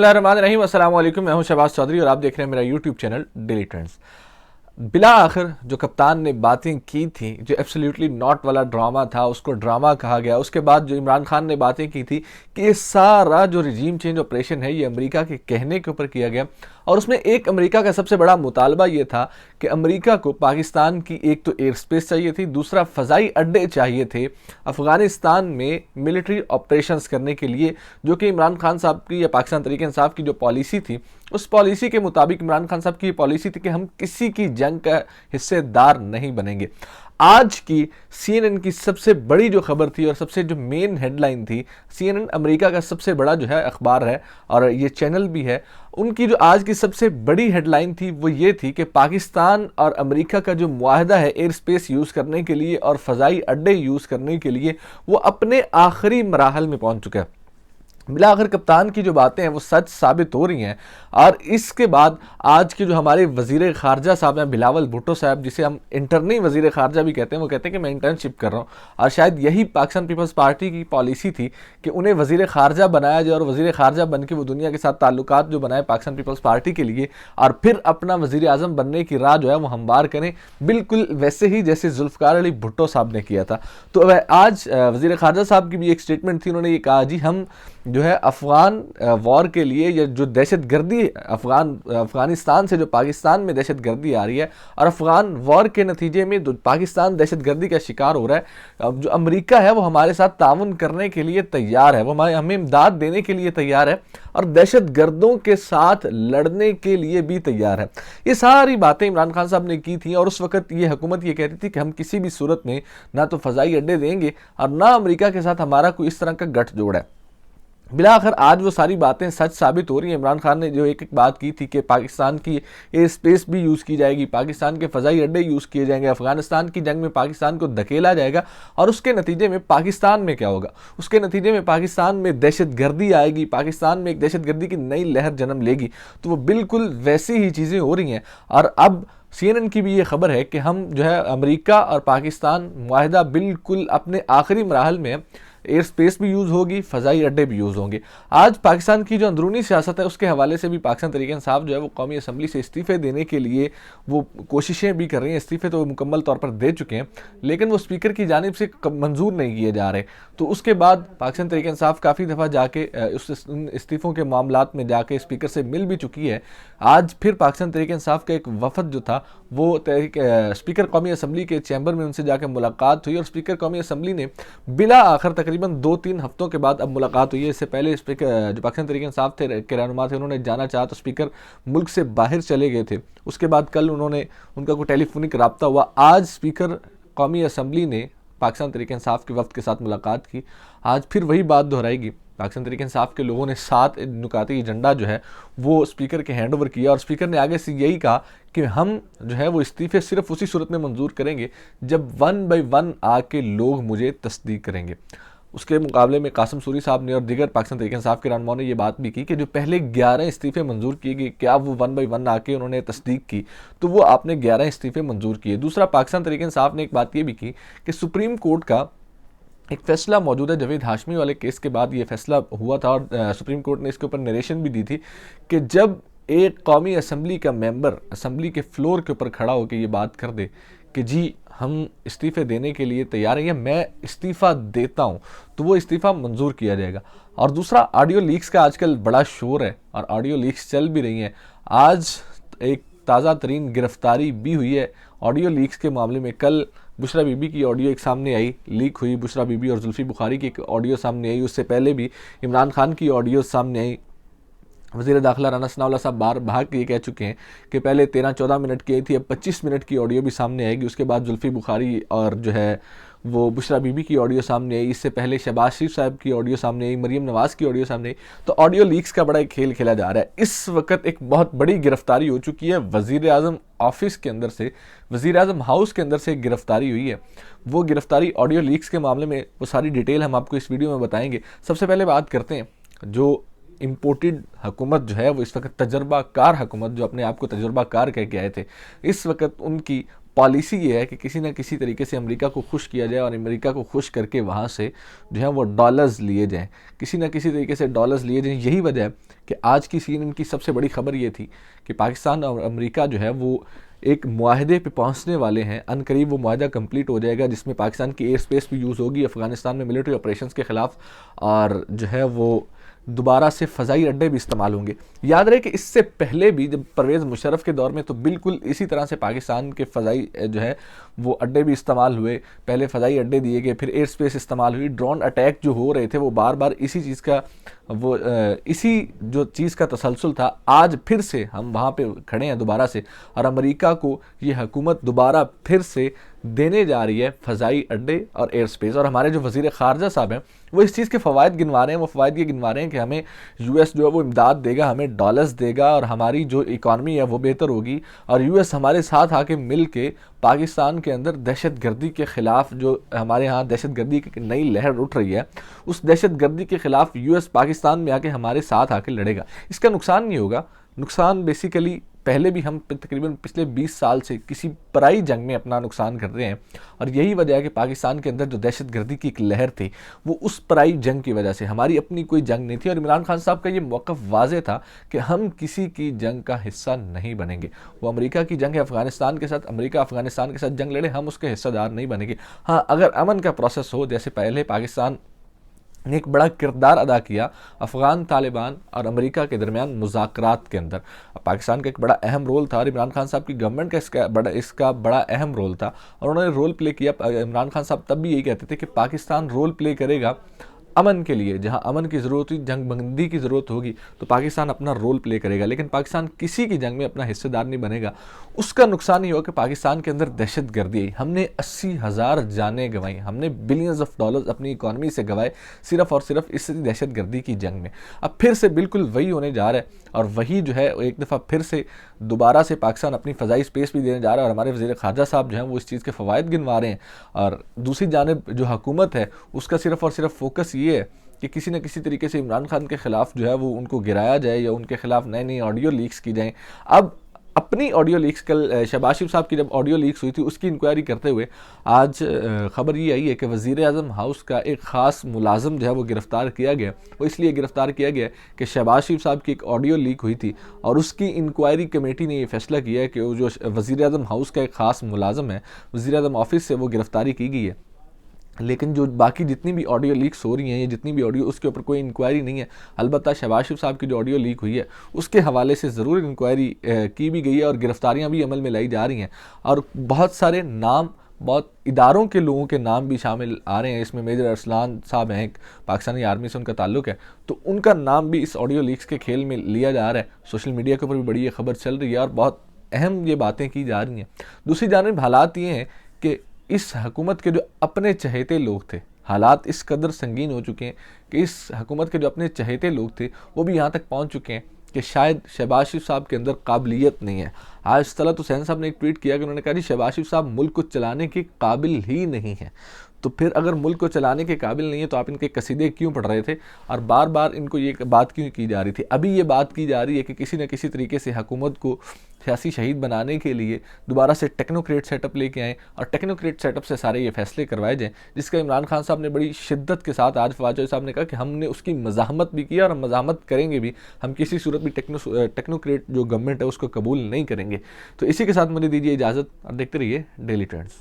बिस्मिल्लाहिर्रहमानिर्रहीम, अस्सलाम वालेकुम। मैं हूं शहबाज चौधरी और आप देख रहे हैं मेरा यूट्यूब चैनल डेली ट्रेंड्स। बिला आखिर जो कप्तान ने बातें की थी, जो एब्सोल्युटली नॉट वाला ड्रामा था उसको ड्रामा कहा गया। उसके बाद जो इमरान खान ने बातें की थी कि ये सारा जो रिजीम चेंज ऑपरेशन है ये अमेरिका के कहने के ऊपर किया गया, और उसमें एक अमेरिका का सबसे बड़ा मुतालबा ये था कि अमेरिका को पाकिस्तान की एक तो एयर स्पेस चाहिए थी, दूसरा फ़ज़ाई अड्डे चाहिए थे अफ़गानिस्तान में मिलिट्री ऑपरेशंस करने के लिए, जो कि इमरान खान साहब की या पाकिस्तान तहरीक इंसाफ की जो पॉलिसी थी उस पॉलिसी के मुताबिक इमरान खान साहब की पॉलिसी थी कि हम किसी की जंग का हिस्सेदार नहीं बनेंगे। आज की सीएनएन की सबसे बड़ी जो खबर थी और सबसे जो मेन हेडलाइन थी, सीएनएन अमेरिका का सबसे बड़ा जो है अखबार है और ये चैनल भी है, उनकी जो आज की सबसे बड़ी हेडलाइन थी वो ये थी कि पाकिस्तान और अमेरिका का जो मुआहदा है एयर स्पेस यूज़ करने के लिए और फ़ज़ाई अड्डे यूज़ करने के लिए वो अपने आखिरी मराहल में पहुंच चुका है। बिला आखिर कप्तान की जो बातें हैं वो सच साबित हो रही हैं। और इसके बाद आज के जो हमारे वज़ीर ख़ारजा साहब हैं बिलावल भुट्टो साहब, जिसे हम इंटरनी वज़ीर ख़ारजा भी कहते हैं, वो कहते हैं कि मैं इंटर्नशिप कर रहा हूँ, और शायद यही पाकिस्तान पीपल्स पार्टी की पॉलिसी थी कि उन्हें वज़ीर ख़ारजा बनाया जाए और वज़ीर ख़ारजा बन के वो दुनिया के साथ ताल्लुकात जो बनाए पाकिस्तान पीपल्स पार्टी के लिए, और फिर अपना वज़ीर आज़म बनने की राह जो है वो हमवार करें, बिल्कुल वैसे ही जैसे जुल्फ़िकार अली भुट्टो साहब ने किया था। तो वह आज वज़ीर ख़ारजा साहब की भी एक स्टेटमेंट थी, उन्होंने ये कहा जी हम जो है अफ़गान वॉर के लिए या जो दहशत गर्दी अफ़गानिस्तान से जो पाकिस्तान में दहशत गर्दी आ रही है और अफ़गान वॉर के नतीजे में जो पाकिस्तान दहशत गर्दी का शिकार हो रहा है, अब जो अमेरिका है वो हमारे साथ ताउन करने के लिए तैयार है, वो हमें इमदाद देने के लिए तैयार है और दहशत गर्दों के साथ लड़ने के लिए भी तैयार है। ये सारी बातें इमरान खान साहब ने की थी और उस वक्त ये हुकूमत ये कहती थी कि हम किसी भी सूरत में ना तो फ़ज़ाई अड्डे देंगे और ना अमेरिका के साथ हमारा कोई इस तरह का गठजोड़ है। बिला आखिर आज वो सारी बातें सच साबित हो रही हैं। इमरान खान ने जो एक एक बात की थी कि पाकिस्तान की एयर स्पेस भी यूज़ की जाएगी, पाकिस्तान के फ़ज़ाई अड्डे यूज़ किए जाएंगे, अफ़गानिस्तान की जंग में पाकिस्तान को धकेला जाएगा, और उसके नतीजे में पाकिस्तान में क्या होगा, उसके नतीजे में पाकिस्तान में दहशत गर्दी आएगी, पाकिस्तान में एक दहशत गर्दी की नई लहर जन्म लेगी। तो वो बिल्कुल वैसी ही चीज़ें हो रही हैं। और अब सीएनएन की भी ये खबर है कि हम जो है अमेरिका और पाकिस्तान मुआहदा बिल्कुल अपने आखिरी मराहल में है, एयर स्पेस भी यूज़ होगी, फ़ज़ाई अड्डे भी यूज़ होंगे। आज पाकिस्तान की जो अंदरूनी सियासत है उसके हवाले से भी पाकिस्तान तहरीक इंसाफ जो है वो कौमी असम्बली से इस्तीफ़े देने के लिए वो कोशिशें भी कर रही हैं। इस्तीफ़े तो वो मुकम्मल तौर पर दे चुके हैं, लेकिन वो स्पीकर की जानिब से मंजूर नहीं किए जा रहे। तो उसके बाद पाकिस्तान तहरीक इंसाफ काफ़ी दफ़ा जाके उस इस्तीफ़ों के मामलात में जाके स्पीकर से मिल भी चुकी है। आज फिर पाकिस्तान तहरीक इंसाफ का एक वफद जो था वो स्पीकर कौमी असम्बली के चैम्बर में उनसे जाकर मुलाकात हुई और स्पीकर कौमी असम्बली ने बिला आखिर तकरीबन 2-3 हफ्तों के बाद अब मुलाकात हुई है। इससे पहले स्पीकर जो पाकिस्तान तहरीक इंसाफ थे के रहनुमा थे, उन्होंने जाना चाहा तो स्पीकर मुल्क से बाहर चले गए थे। उसके बाद कल उनका कोई टेलीफोनिक रब्ता हुआ। आज स्पीकर कौमी असम्बली ने पाकिस्तान तहरीक इंसाफ के वफ्द के साथ मुलाकात की। आज फिर वही बात दोहराएगी। पाकिस्तान तहरीक इंसाफ के लोगों ने 7 नुकाती एजेंडा जो है वो स्पीकर के हैंड ओवर किया और स्पीकर ने आगे से यही कहा कि हम जो है वो इस्तीफ़े सिर्फ उसी सूरत में मंजूर करेंगे जब 1 बाय 1 आके लोग मुझे तस्दीक करेंगे। उसके मुकाबले में कासिम सूरी साहब ने और दीगर पाकिस्तान तहरीक इंसाफ के रहनुमाओं ने ये बात भी की कि जो पहले 11 इस्तीफ़े मंजूर किए गए, क्या वो 1 बाय 1 आके उन्होंने तस्दीक की, तो वो आपने 11 इस्तीफ़े मंजूर किए। दूसरा, पाकिस्तान तहरीक इंसाफ ने एक बात ये भी की कि सुप्रीम कोर्ट का एक फैसला मौजूद है, जवेद हाशमी वाले केस के बाद ये फैसला हुआ था और सुप्रीम कोर्ट ने इसके ऊपर नरेशन भी दी थी कि जब एक कौमी असम्बली का मेंबर असम्बली के फ्लोर के ऊपर खड़ा होकर ये बात कर दे कि जी हम इस्तीफ़े देने के लिए तैयार हैं या मैं इस्तीफ़ा देता हूं, तो वो इस्तीफ़ा मंजूर किया जाएगा। और दूसरा, ऑडियो लीक्स का आजकल बड़ा शोर है और ऑडियो लीक्स चल भी रही हैं। आज एक ताज़ा तरीन गिरफ्तारी भी हुई है ऑडियो लीक्स के मामले में। कल बुशरा बीबी की ऑडियो एक सामने आई, लीक हुई, बुशरा बीबी और जुल्फ़ी बुखारी की एक ऑडियो सामने आई। उससे पहले भी इमरान खान की ऑडियो सामने आई। वज़ीर दाखिला राना सनाउल्लाह साहब बार भाग ये कह चुके हैं कि पहले 13-14 मिनट की आई थी, अब 25 मिनट की ऑडियो भी सामने आएगी। उसके बाद जुल्फ़ी बुखारी और जो है वो बुशरा बीबी की ऑडियो सामने आई। इससे पहले शहबाज शरीफ साहब की ऑडियो सामने आई, मरीम नवाज़ की ऑडियो सामने आई। तो ऑडियो लीक्स का बड़ा एक खेल खेला जा रहा है। इस वक्त एक बहुत बड़ी गिरफ्तारी हो चुकी है वज़ीर आज़म ऑफिस के अंदर से, वज़ीर आज़म हाउस के अंदर से एक गिरफ्तारी हुई है। वो गिरफ्तारी ऑडियो लीक्स के मामले में, वो सारी डिटेल हम आपको इस वीडियो में बताएंगे। सबसे पहले बात करते हैं जो इम्पोर्टेड हुकूमत जो है वो इस वक्त तजर्बाकार हुकूमत, जो अपने आप को तजर्बाकार कह के आए थे, इस वक्त उनकी पॉलिसी ये है कि किसी न किसी तरीके से अमेरिका को खुश किया जाए और अमेरिका को खुश करके वहाँ से जो है वो डॉलर्स लिए जाएं, किसी न किसी तरीके से डॉलर्स लिए जाएं। यही वजह है कि आज की CNN की सबसे बड़ी खबर ये थी कि पाकिस्तान और अमेरिका जो है वो एक मुआहदे पे पहुंचने वाले हैं। अनकरीब वो मुआहदा कंप्लीट हो जाएगा जिसमें पाकिस्तान की एयर स्पेस भी यूज़ होगी अफ़गानिस्तान में मिलिट्री ऑपरेशंस के ख़िलाफ़, और जो है वो दोबारा से फ़ज़ाई अड्डे भी इस्तेमाल होंगे। याद रहे कि इससे पहले भी जब परवेज़ मुशर्रफ के दौर में तो बिल्कुल इसी तरह से पाकिस्तान के फ़ज़ाई जो है वो अड्डे भी इस्तेमाल हुए। पहले फ़ज़ाई अड्डे दिए गए, फिर एयर स्पेस इस्तेमाल हुई। ड्रोन अटैक जो हो रहे थे वो बार बार इसी चीज़ का वो इसी जो चीज़ का तसलसल था। आज फिर से हम वहाँ पे खड़े हैं दोबारा से, और अमेरिका को ये हुकूमत दोबारा फिर से देने जा रही है फ़ज़ाई अड्डे और एयर स्पेस। और हमारे जो वज़ीर ख़ारजा साहब हैं वो इस चीज़ के फ़वाइद गिनवा रहे हैं। वो फ़वाइद ये गिनवा रहे हैं कि हमें US जो है वो इमदाद देगा, हमें डॉलर्स देगा, और हमारी जो इकॉनमी है वो बेहतर होगी, और US हमारे साथ आके मिल के पाकिस्तान के अंदर दहशतगर्दी के ख़िलाफ़, जो हमारे यहाँ दहशतगर्दी की नई लहर उठ रही है, उस दहशतगर्दी के ख़िलाफ़ US पाकिस्तान में आके हमारे साथ आके लड़ेगा। इसका नुकसान नहीं होगा। नुकसान बेसिकली पहले भी हम तकरीबन पिछले 20 साल से किसी पराई जंग में अपना नुकसान कर रहे हैं, और यही वजह है कि पाकिस्तान के अंदर जो दहशतगर्दी की एक लहर थी वो उस पराई जंग की वजह से, हमारी अपनी कोई जंग नहीं थी। और इमरान खान साहब का ये मौक़िफ़ वाज़े था कि हम किसी की जंग का हिस्सा नहीं बनेंगे। वो अमेरिका की जंग है अफ़गानिस्तान के साथ, अमेरिका अफ़गानिस्तान के साथ जंग लड़े, हम उसके हिस्सेदार नहीं बनेंगे। हाँ, अगर अमन का प्रोसेस हो, जैसे पहले पाकिस्तान ने एक बड़ा किरदार अदा किया अफ़गान तालिबान और अमेरिका के दरमियान मुज़ाकरात के अंदर, पाकिस्तान का एक बड़ा अहम रोल था, और इमरान खान साहब की गवर्नमेंट का इसका बड़ा अहम रोल था, और उन्होंने रोल प्ले किया। इमरान खान साहब तब भी यही कहते थे कि पाकिस्तान रोल प्ले करेगा अमन के लिए, जहां अमन की ज़रूरत हुई, जंग बंदी की ज़रूरत होगी तो पाकिस्तान अपना रोल प्ले करेगा, लेकिन पाकिस्तान किसी की जंग में अपना हिस्सेदार नहीं बनेगा। उसका नुकसान ये होगा कि पाकिस्तान के अंदर दहशतगर्दी आई, हमने 80,000 जानें गंवाई, हमने बिलियंस ऑफ डॉलर्स अपनी इकॉनमी से गंवाए सिर्फ और सिर्फ इस दहशतगर्दी की जंग में। अब फिर से बिल्कुल वही होने जा रहा है, और वही जो है एक दफ़ा फिर से दोबारा से पाकिस्तान अपनी फ़ज़ाई स्पेस भी देने जा रहा है, और हमारे वज़ीर ख़ारजा साहब जो हैं वो इस चीज़ के फ़वाइद गिनवा रहे हैं। और दूसरी जानिब जो हुकूमत है उसका सिर्फ और सिर्फ फोकस ये है कि किसी न किसी तरीके से इमरान खान के ख़िलाफ़ जो है वो उनको गिराया जाए, या उनके ख़िलाफ़ नए नए ऑडियो लीक्स की जाएँ। अब अपनी ऑडियो लीक्स, कल शहबाज शरीफ साहब की जब ऑडियो लीक्स हुई थी उसकी इंक्वायरी करते हुए आज ख़बर ये आई है कि वज़ीर आज़म हाउस का एक ख़ास मुलाज़म जो है वो गिरफ़्तार किया गया। वो इसलिए गिरफ़्तार किया गया कि शहबाज शरीफ साहब की एक ऑडियो लीक हुई थी, और उसकी इंक्वायरी कमेटी ने ये फैसला किया है कि वो जो वज़ीर आज़म हाउस का एक ख़ास मुलाज़म है, वज़ीर आज़म ऑफिस से वो गिरफ़्तारी की गई है। लेकिन जो बाकी जितनी भी ऑडियो लीक्स हो रही हैं, या जितनी भी ऑडियो, उसके ऊपर कोई इंक्वायरी नहीं है। अलबत्ता शहबाज शरीफ साहब की जो ऑडियो लीक हुई है उसके हवाले से ज़रूर इंक्वायरी की भी गई है, और गिरफ्तारियां भी अमल में लाई जा रही हैं, और बहुत सारे नाम, बहुत इदारों के लोगों के नाम भी शामिल आ रहे हैं इसमें। मेजर अरसलान साहब हैं, एक पाकिस्तानी आर्मी से उनका ताल्लुक है, तो उनका नाम भी इस ऑडियो लीक्स के खेल में लिया जा रहा है। सोशल मीडिया के ऊपर भी बड़ी ये खबर चल रही है, और बहुत अहम ये बातें की जा रही हैं। दूसरी जानिब हालात ये हैं कि इस हुकूमत के जो अपने चहेते लोग थे, हालात इस कदर संगीन हो चुके हैं कि इस हुकूमत के जो अपने चहेते लोग थे वो भी यहाँ तक पहुँच चुके हैं कि शायद शहबाज शरीफ साहब के अंदर काबिलियत नहीं है। आज तलत हुसैन साहब ने एक ट्वीट किया कि उन्होंने कहा जी शहबाज शरीफ साहब मुल्क को चलाने के काबिल ही नहीं है। तो फिर अगर मुल्क को चलाने के काबिल नहीं है तो आप इनके कसीदे क्यों पढ़ रहे थे, और बार बार इनको ये बात क्यों की जा रही थी। अभी ये बात की जा रही है कि किसी न किसी तरीके से हुकूमत को सियासी शहीद बनाने के लिए दोबारा से टेक्नोक्रेट सेटअप लेके आएँ, और टेक्नोक्रेट सेटअप से सारे ये फैसले करवाए जाएँ, जिसका इमरान खान साहब ने बड़ी शिद्दत के साथ, आज फवाद चौधरी साहब ने कहा कि हमने उसकी मज़ाहमत भी की और हम मज़ाहमत करेंगे भी, हम किसी सूरत भी टेक्नोक्रेट जो गवर्नमेंट है उसको कबूल नहीं करेंगे। तो इसी के साथ मुझे दीजिए इजाज़त, और देखते रहिए डेली ट्रेंड्स।